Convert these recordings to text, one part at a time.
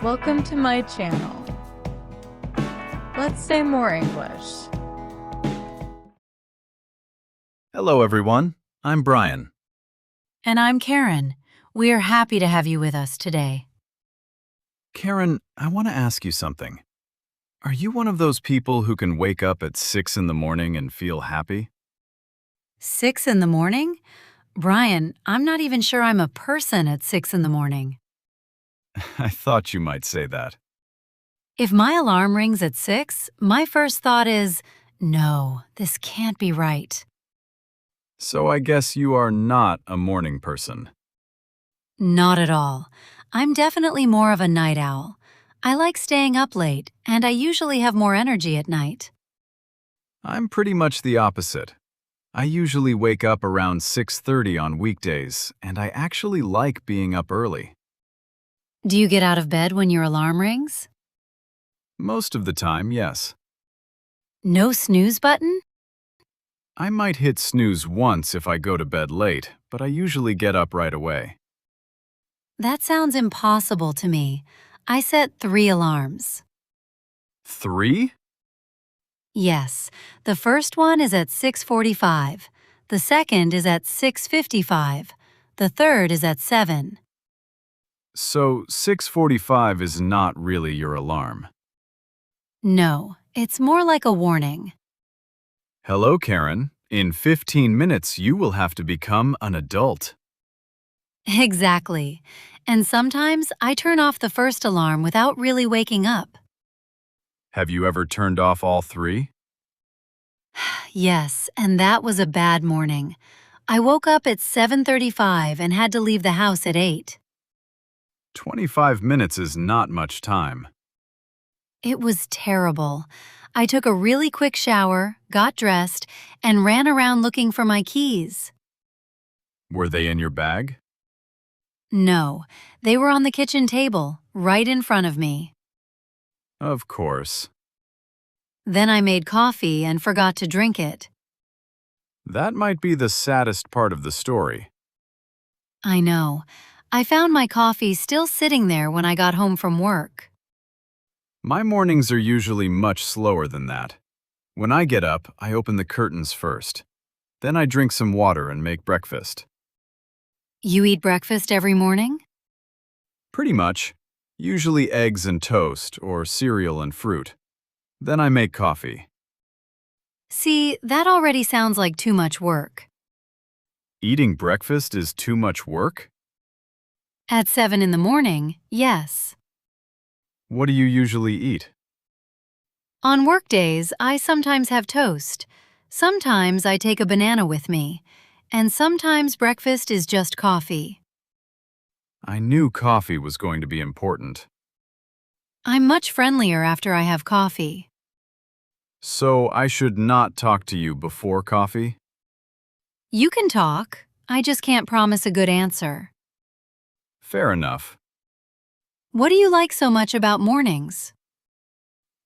Welcome to my channel. Let's say more English. Hello, everyone. I'm Brian. And I'm Karen. We are happy to have you with us today. Karen, I want to ask you something. Are you one of those people who can wake up at 6 in the morning and feel happy? 6 in the morning? Brian, I'm not even sure I'm a person at 6 in the morning. I thought you might say that. If my alarm rings at 6, my first thought is, no, this can't be right. So I guess you are not a morning person. Not at all. I'm definitely more of a night owl. I like staying up late, and I usually have more energy at night. I'm pretty much the opposite. I usually wake up around 6:30 on weekdays, and I actually like being up early. Do you get out of bed when your alarm rings? Most of the time, yes. No snooze button? I might hit snooze once if I go to bed late, but I usually get up right away. That sounds impossible to me. I set 3 alarms. 3? Yes, the first one is at 6:45. The second is at 6:55. The third is at 7. So 6:45 is not really your alarm. No, it's more like a warning. Hello, Karen. In 15 minutes, you will have to become an adult. Exactly. And sometimes I turn off the first alarm without really waking up. Have you ever turned off all 3? Yes, and that was a bad morning. I woke up at 7:35 and had to leave the house at 8. 25 minutes is not much time. It was terrible. I took a really quick shower, got dressed, and ran around looking for my keys. Were they in your bag? No, they were on the kitchen table, right in front of me. Of course. Then I made coffee and forgot to drink it. That might be the saddest part of the story. I know. I found my coffee still sitting there when I got home from work. My mornings are usually much slower than that. When I get up, I open the curtains first. Then I drink some water and make breakfast. You eat breakfast every morning? Pretty much. Usually eggs and toast, or cereal and fruit. Then I make coffee. See, that already sounds like too much work. Eating breakfast is too much work? At 7 in the morning, yes. What do you usually eat? On work days, I sometimes have toast. Sometimes I take a banana with me. And sometimes breakfast is just coffee. I knew coffee was going to be important. I'm much friendlier after I have coffee. So I should not talk to you before coffee? You can talk. I just can't promise a good answer. Fair enough. What do you like so much about mornings?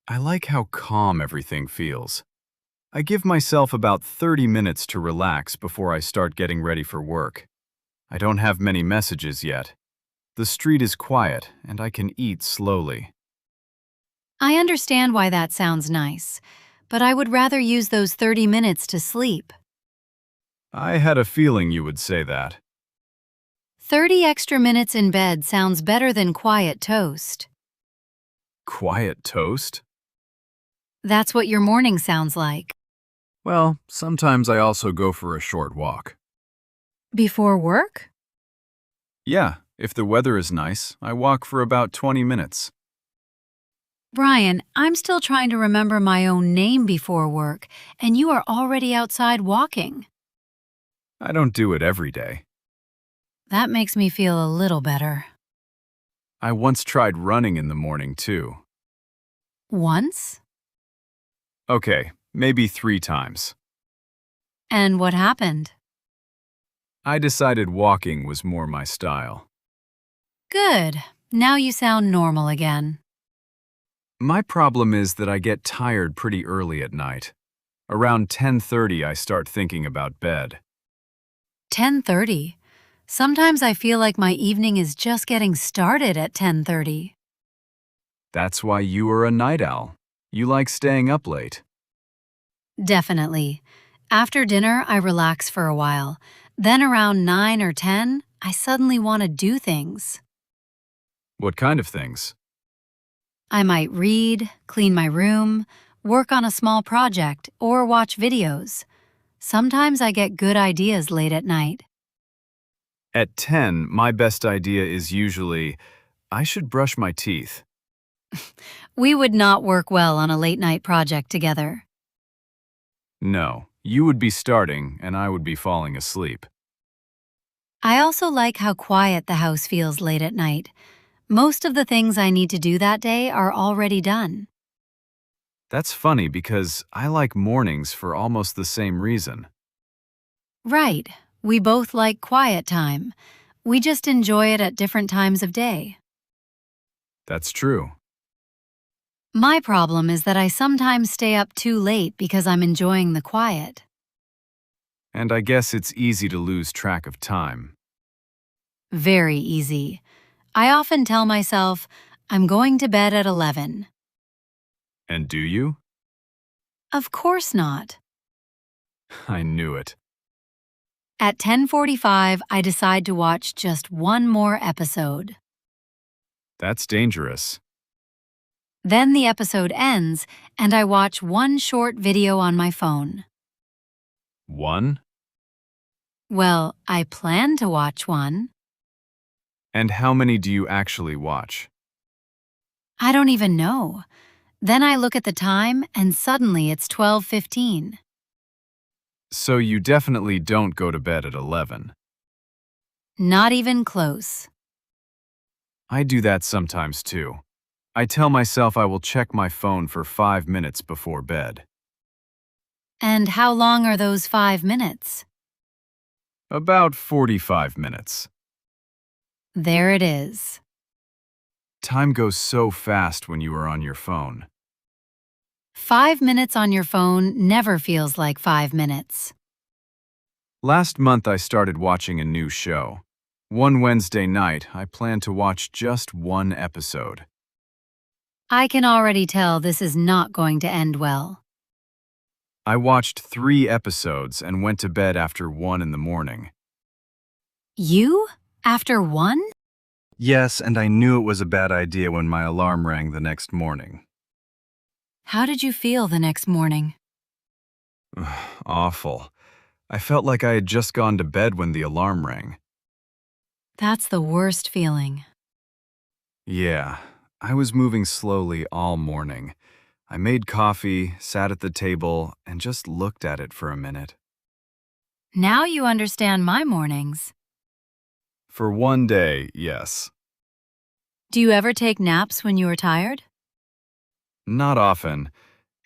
I like how calm everything feels. I give myself about 30 minutes to relax before I start getting ready for work. I don't have many messages yet. The street is quiet, and I can eat slowly. I understand why that sounds nice, but I would rather use those 30 minutes to sleep. I had a feeling you would say that. 30 extra minutes in bed sounds better than quiet toast. Quiet toast? That's what your morning sounds like. Well, sometimes I also go for a short walk. Before work? Yeah, if the weather is nice, I walk for about 20 minutes. Brian, I'm still trying to remember my own name before work, and you are already outside walking. I don't do it every day. That makes me feel a little better. I once tried running in the morning, too. Once? Okay, maybe 3 times. And what happened? I decided walking was more my style. Good. Now you sound normal again. My problem is that I get tired pretty early at night. Around 10:30, I start thinking about bed. 10:30? Sometimes I feel like my evening is just getting started at 10:30. That's why you are a night owl. You like staying up late. Definitely. After dinner, I relax for a while. Then around 9 or 10, I suddenly want to do things. What kind of things? I might read, clean my room, work on a small project, or watch videos. Sometimes I get good ideas late at night. At 10, my best idea is usually, I should brush my teeth. We would not work well on a late night project together. No, you would be starting and I would be falling asleep. I also like how quiet the house feels late at night. Most of the things I need to do that day are already done. That's funny because I like mornings for almost the same reason. Right, we both like quiet time. We just enjoy it at different times of day. That's true. My problem is that I sometimes stay up too late because I'm enjoying the quiet. And I guess it's easy to lose track of time. Very easy. I often tell myself, I'm going to bed at 11. And do you? Of course not. I knew it. At 10:45, I decide to watch just one more episode. That's dangerous. Then the episode ends, and I watch one short video on my phone. One? Well, I plan to watch one. And how many do you actually watch? I don't even know. Then I look at the time, and suddenly it's 12:15. So you definitely don't go to bed at 11. Not even close. I do that sometimes too. I tell myself I will check my phone for 5 minutes before bed. And how long are those 5 minutes? About 45 minutes. There it is. Time goes so fast when you are on your phone. 5 minutes on your phone never feels like 5 minutes. Last month I started watching a new show. One Wednesday night, I plan to watch just one episode. I can already tell this is not going to end well. I watched 3 episodes and went to bed after 1 in the morning. You? After 1? Yes, and I knew it was a bad idea when my alarm rang the next morning. How did you feel the next morning? Awful. I felt like I had just gone to bed when the alarm rang. That's the worst feeling. Yeah, I was moving slowly all morning. I made coffee, sat at the table, and just looked at it for a minute. Now you understand my mornings. For one day, yes. Do you ever take naps when you are tired? Not often.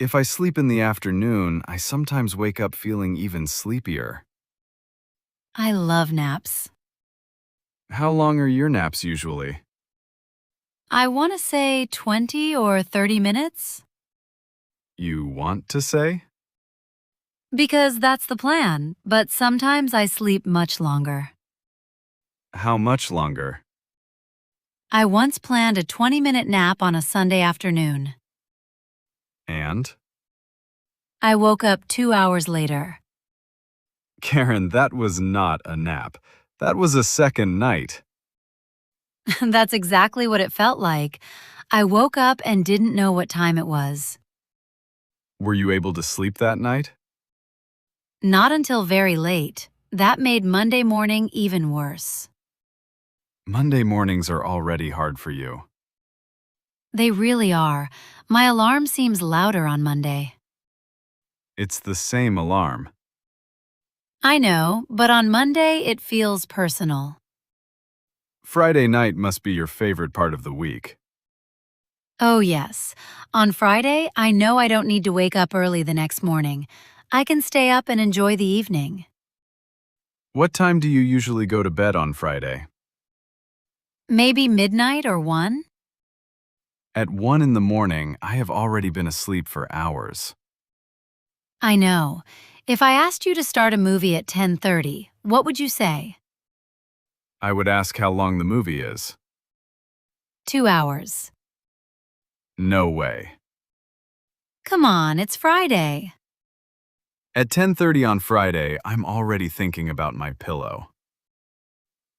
If I sleep in the afternoon, I sometimes wake up feeling even sleepier. I love naps. How long are your naps usually? I want to say 20 or 30 minutes. You want to say? Because that's the plan, but sometimes I sleep much longer. How much longer? I once planned a 20-minute nap on a Sunday afternoon. And? I woke up 2 hours later. Karen, that was not a nap. That was a second night. That's exactly what it felt like. I woke up and didn't know what time it was. Were you able to sleep that night? Not until very late. That made Monday morning even worse. Monday mornings are already hard for you. They really are. My alarm seems louder on Monday. It's the same alarm. I know, but on Monday it feels personal. Friday night must be your favorite part of the week. Oh yes. On Friday, I know I don't need to wake up early the next morning. I can stay up and enjoy the evening. What time do you usually go to bed on Friday? Maybe midnight or 1? At 1 in the morning, I have already been asleep for hours. I know. If I asked you to start a movie at 10:30, what would you say? I would ask how long the movie is. 2 hours. No way. Come on, it's Friday. At 10:30 on Friday, I'm already thinking about my pillow.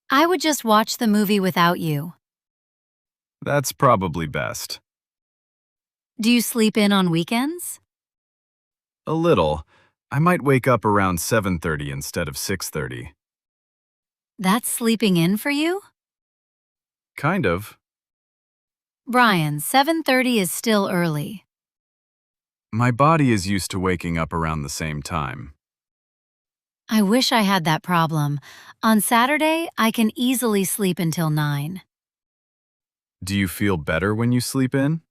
I would just watch the movie without you. That's probably best. Do you sleep in on weekends? A little. I might wake up around 7:30 instead of 6:30. That's sleeping in for you? Kind of. Brian, 7:30 is still early. My body is used to waking up around the same time. I wish I had that problem. On Saturday, I can easily sleep until 9. Do you feel better when you sleep in?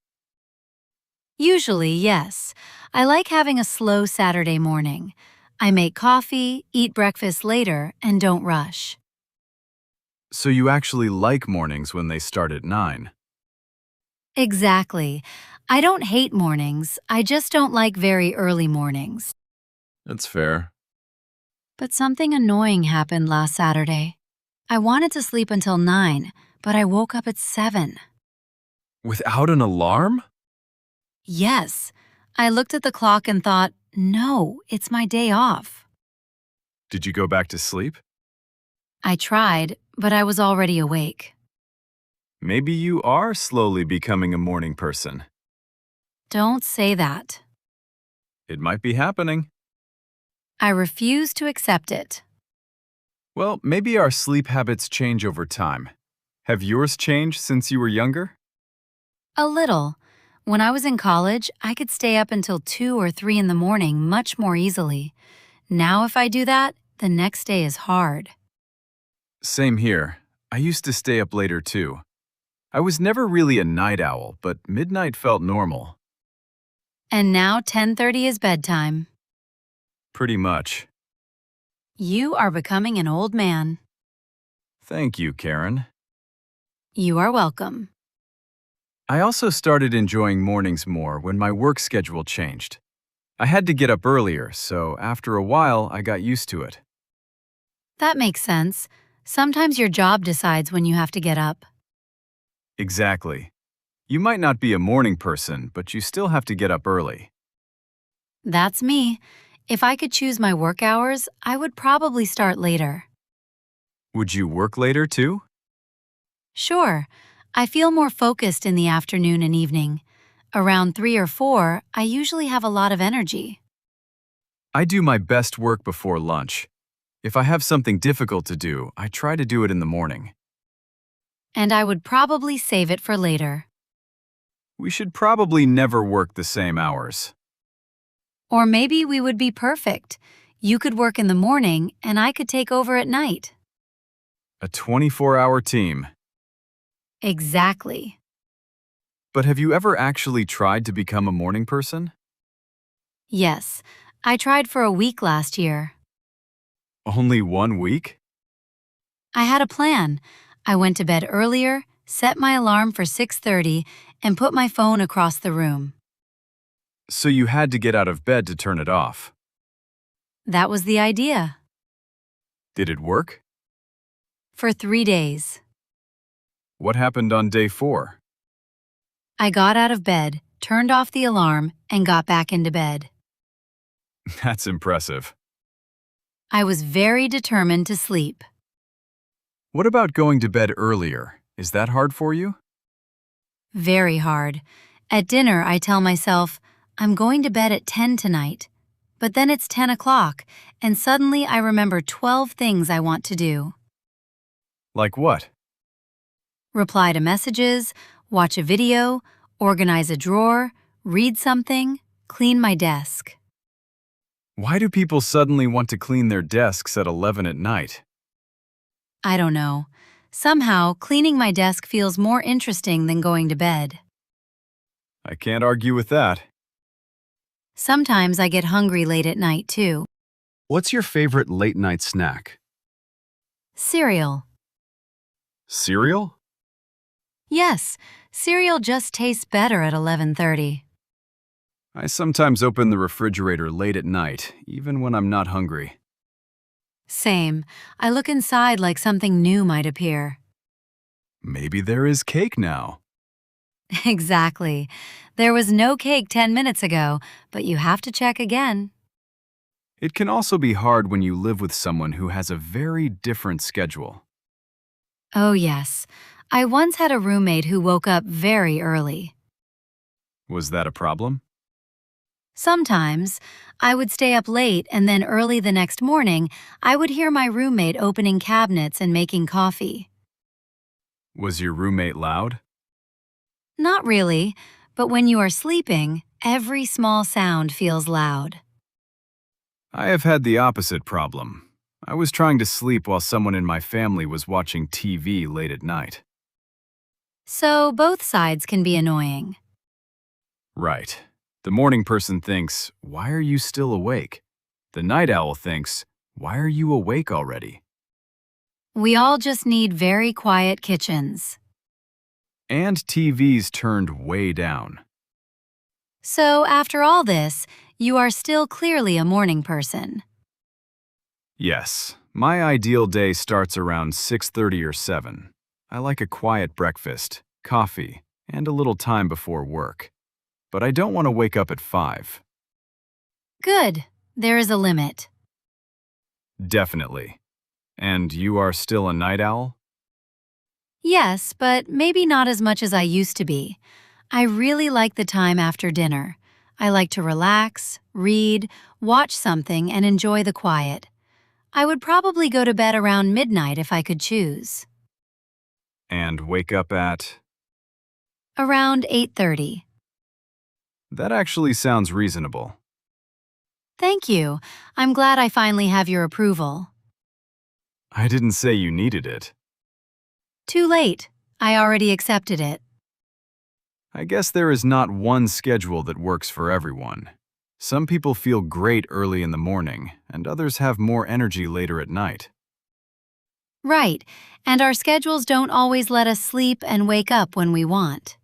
Usually, yes. I like having a slow Saturday morning. I make coffee, eat breakfast later, and don't rush. So you actually like mornings when they start at 9? Exactly. I don't hate mornings, I just don't like very early mornings. That's fair. But something annoying happened last Saturday. I wanted to sleep until 9, but I woke up at 7. Without an alarm? Yes. I looked at the clock and thought, no, it's my day off. Did you go back to sleep? I tried, but I was already awake. Maybe you are slowly becoming a morning person. Don't say that. It might be happening. I refuse to accept it. Well, maybe our sleep habits change over time. Have yours changed since you were younger? A little. When I was in college, I could stay up until 2 or 3 in the morning much more easily. Now if I do that, the next day is hard. Same here. I used to stay up later too. I was never really a night owl, but midnight felt normal. And now 10:30 is bedtime. Pretty much. You are becoming an old man. Thank you, Karen. You are welcome. I also started enjoying mornings more when my work schedule changed. I had to get up earlier, so after a while, I got used to it. That makes sense. Sometimes your job decides when you have to get up. Exactly. You might not be a morning person, but you still have to get up early. That's me. If I could choose my work hours, I would probably start later. Would you work later too? Sure. I feel more focused in the afternoon and evening. Around 3 or 4, I usually have a lot of energy. I do my best work before lunch. If I have something difficult to do, I try to do it in the morning. And I would probably save it for later. We should probably never work the same hours. Or maybe we would be perfect. You could work in the morning, and I could take over at night. A 24-hour team. Exactly. But have you ever actually tried to become a morning person? Yes, I tried for a week last year. Only 1 week? I had a plan. I went to bed earlier, set my alarm for 6:30, and put my phone across the room. So you had to get out of bed to turn it off. That was the idea. Did it work? For 3 days. What happened on day 4? I got out of bed, turned off the alarm, and got back into bed. That's impressive. I was very determined to sleep. What about going to bed earlier? Is that hard for you? Very hard. At dinner, I tell myself, I'm going to bed at 10 tonight. But then it's 10 o'clock, and suddenly I remember 12 things I want to do. Like what? Reply to messages, watch a video, organize a drawer, read something, clean my desk. Why do people suddenly want to clean their desks at 11 at night? I don't know. Somehow, cleaning my desk feels more interesting than going to bed. I can't argue with that. Sometimes I get hungry late at night, too. What's your favorite late-night snack? Cereal. Cereal? Yes, cereal just tastes better at 11:30. I sometimes open the refrigerator late at night, even when I'm not hungry. Same. I look inside like something new might appear. Maybe there is cake now. Exactly. There was no cake 10 minutes ago, but you have to check again. It can also be hard when you live with someone who has a very different schedule. Oh, yes. I once had a roommate who woke up very early. Was that a problem? Sometimes, I would stay up late and then early the next morning, I would hear my roommate opening cabinets and making coffee. Was your roommate loud? Not really, but when you are sleeping, every small sound feels loud. I have had the opposite problem. I was trying to sleep while someone in my family was watching TV late at night. So, both sides can be annoying. Right. The morning person thinks, "Why are you still awake?" The night owl thinks, "Why are you awake already?" We all just need very quiet kitchens. And TVs turned way down. So, after all this, you are still clearly a morning person. Yes, my ideal day starts around 6:30 or 7. I like a quiet breakfast, coffee, and a little time before work. But I don't want to wake up at 5. Good. There is a limit. Definitely. And you are still a night owl? Yes, but maybe not as much as I used to be. I really like the time after dinner. I like to relax, read, watch something, and enjoy the quiet. I would probably go to bed around midnight if I could choose. And wake up at... Around 8:30. That actually sounds reasonable. Thank you. I'm glad I finally have your approval. I didn't say you needed it. Too late. I already accepted it. I guess there is not one schedule that works for everyone. Some people feel great early in the morning, and others have more energy later at night. Right, and our schedules don't always let us sleep and wake up when we want.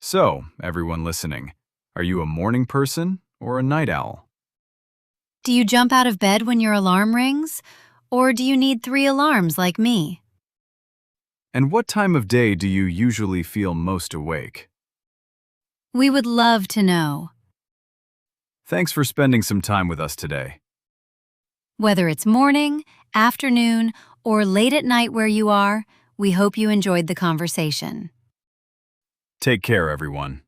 So, everyone listening, are you a morning person or a night owl? Do you jump out of bed when your alarm rings? Or do you need 3 alarms like me? And what time of day do you usually feel most awake? We would love to know. Thanks for spending some time with us today. Whether it's morning, afternoon, or late at night where you are, we hope you enjoyed the conversation. Take care, everyone.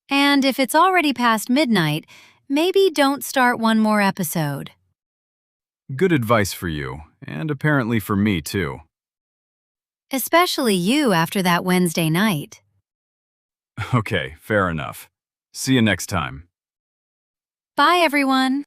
And if it's already past midnight, maybe don't start one more episode. Good advice for you, and apparently for me too. Especially you after that Wednesday night. Okay, fair enough. See you next time. Bye, everyone.